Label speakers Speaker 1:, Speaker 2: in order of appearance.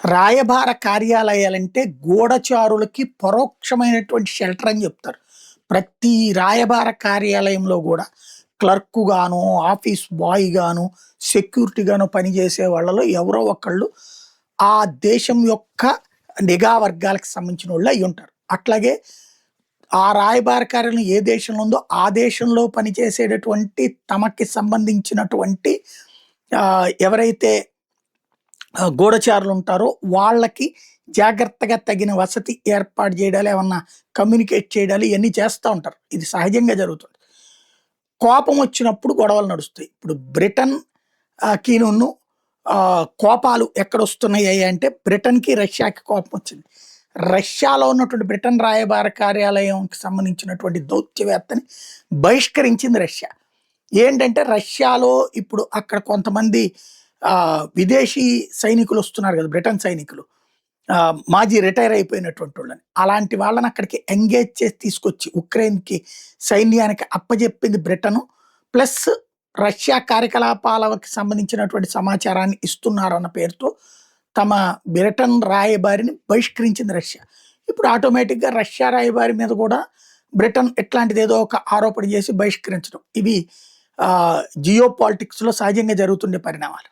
Speaker 1: రాయబార కార్యాలయాలంటే గూఢచారులకి పరోక్షమైనటువంటి షెల్టర్ అని చెప్తారు. ప్రతి రాయబార కార్యాలయంలో గూడా క్లర్క్ గాను, ఆఫీస్ బాయ్ గాను, సెక్యూరిటీ గాను పనిచేసే వాళ్ళలో ఎవరో ఒకళ్ళు ఆ దేశం యొక్క నిఘా వర్గాలకు సంబంధించినోళ్ళు అయ్యుంటారు. అట్లాగే ఆ రాయబార కార్యాలయం ఏ దేశంలో ఉందో ఆ దేశంలో పనిచేసేటటువంటి తమకి సంబంధించినటువంటి ఎవరైతే గూఢచారులుంటారో వాళ్ళకి జాగ్రత్తగా తగిన వసతి ఏర్పాటు జేయడాలు, ఏమన్నా కమ్యూనికేట్ చేయడాలు ఇయన్నీ చేస్తా ఉంటారు. ఇది సహజంగా జరుగుతుంది. కోపమొచ్చినప్పుడు గొడవలు నడుస్తాయి. ఇప్పుడు బ్రిటన్ కీనును కోపాలు ఎక్కడొస్తున్నాయి అంటే బ్రిటన్‌కి, రష్యాకి కోపమొచ్చింది. రష్యాలో ఉన్నటువంటి బ్రిటన్ రాయబార కార్యాలయంకి సంబంధించినటువంటి దౌత్యవేత్తని బహిష్కరించింది రష్యా. ఏంటంటే రష్యాలో ఇప్పుడు అక్కడ కొంతమంది విదేశీ సైనికులొస్తున్నారు గదా! బ్రిటన్ సైనికులు. మాజీ రిటైర్ అయిపోయినటువంటి వాళ్ళని. అలాంటి వాళ్ళని అక్కడికి ఎంగేజ్ చేసి తీసుకొచ్చి ఉక్రెయిన్‌కి సైన్యానికి అప్పజెప్పింది బ్రిటను. ప్లస్ రష్యా కార్యకలాపాలకు సంబంధించినటువంటి సమాచారాన్ని ఇస్తున్నారన్న పేరుతో తమ బ్రిటన్ రాయబారిని బహిష్కరించింది రష్యా. ఇప్పుడు ఆటోమేటిక్‌గా రష్యా రాయబారి మీద కూడా బ్రిటన్ ఇట్లాంటిదేదో ఒక ఆరోపణ చేసి బహిష్కరించడం. ఇవి జియో పాలిటిక్స్‌లో సహజంగా జరుగుతుండే పరిణామాలు.